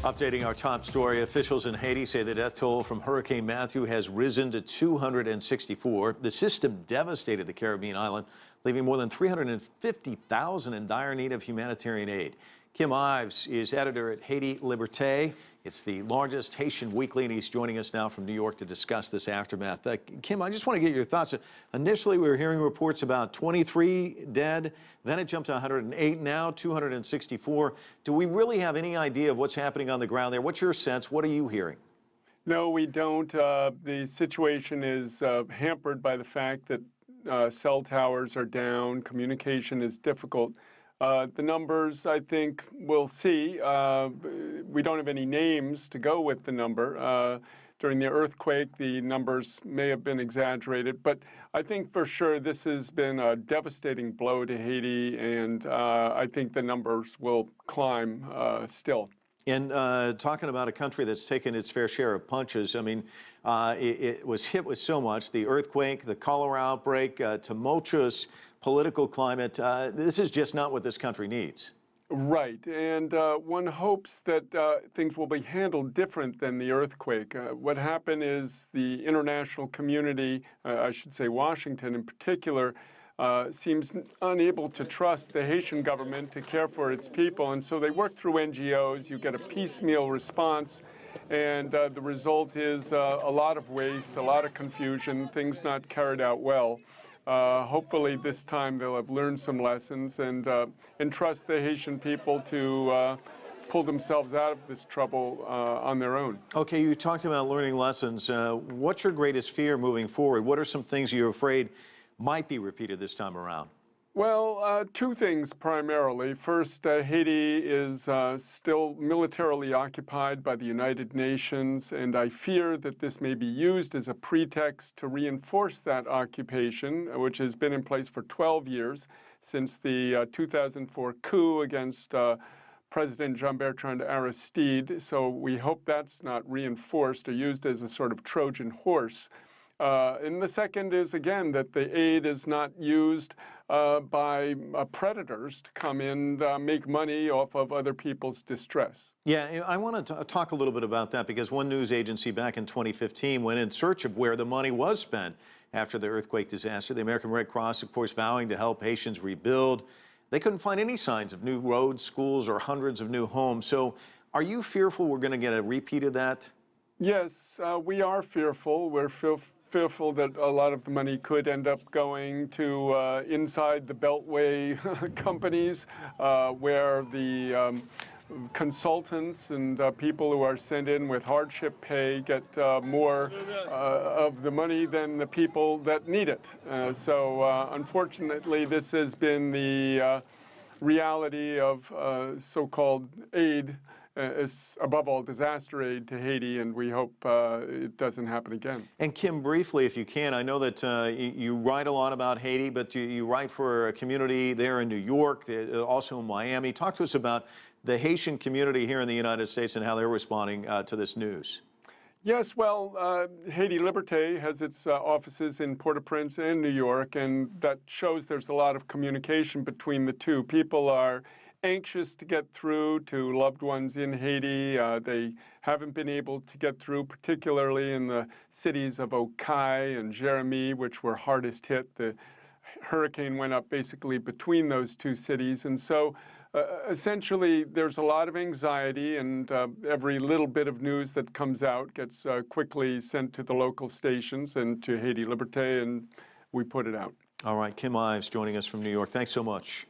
Updating our top story, officials in Haiti say the death toll from Hurricane Matthew has risen to 264. The system devastated the Caribbean island, leaving more than 350,000 in dire need of humanitarian aid. Kim Ives is editor at Haïti Liberté. It's the largest Haitian weekly, and he's joining us now from New York to discuss this aftermath. Kim, I just want to get your thoughts. Initially, we were hearing reports about 23 dead, then it jumped to 108, now 264. Do we really have any idea of what's happening on the ground there? What's your sense? What are you hearing? No, we don't. The situation is hampered by the fact that cell towers are down, communication is difficult. The numbers, I think, we'll see. We don't have any names to go with the number. During the earthquake, the numbers may have been exaggerated, but I think for sure this has been a devastating blow to Haiti, and I think the numbers will climb still. And talking about a country that's taken its fair share of punches, I mean, it was hit with so much, the earthquake, the cholera outbreak, tumultuous political climate. This is just not what this country needs. Right, and one hopes that things will be handled different than the earthquake. What happened is the international community, I should say Washington in particular, seems unable to trust the Haitian government to care for its people, and so they work through NGOs. You get a piecemeal response, and the result is a lot of waste, a lot of confusion, things not carried out well. Hopefully this time they'll have learned some lessons and trust the Haitian people to pull themselves out of this trouble on their own. Okay, you talked about learning lessons. What's your greatest fear moving forward? What are some things you're afraid might be repeated this time around? Well, two things primarily. First, Haiti is still militarily occupied by the United Nations, and I fear that this may be used as a pretext to reinforce that occupation, which has been in place for 12 years, since the 2004 coup against President Jean-Bertrand Aristide. So we hope that's not reinforced or used as a sort of Trojan horse. And the second is, again, that the aid is not used by predators to come in and make money off of other people's distress. Yeah, I want to talk a little bit about that, because one news agency back in 2015 went in search of where the money was spent after the earthquake disaster. The American Red Cross, of course, vowing to help Haitians rebuild. They couldn't find any signs of new roads, schools, or hundreds of new homes. So are you fearful we're going to get a repeat of that? Yes, we are fearful. We're fearful that a lot of the money could end up going to inside the Beltway companies, where the consultants and people who are sent in with hardship pay get more of the money than the people that need it. So unfortunately, this has been the reality of so-called aid, is above all disaster aid to Haiti, and we hope it doesn't happen again. And Kim, briefly, if you can, I know that you write a lot about Haiti, but you write for a community there in New York, also in Miami. Talk to us about the Haitian community here in the United States and how they're responding to this news. Yes, well, Haïti Liberté has its offices in Port-au-Prince and New York, and that shows there's a lot of communication between the two. People are anxious to get through to loved ones in Haiti. They haven't been able to get through, particularly in the cities of Okai and Jérémie, which were hardest hit. The hurricane went up basically between those two cities. And so essentially there's a lot of anxiety, and every little bit of news that comes out gets quickly sent to the local stations and to Haïti Liberté, and we put it out. All right, Kim Ives joining us from New York. Thanks so much.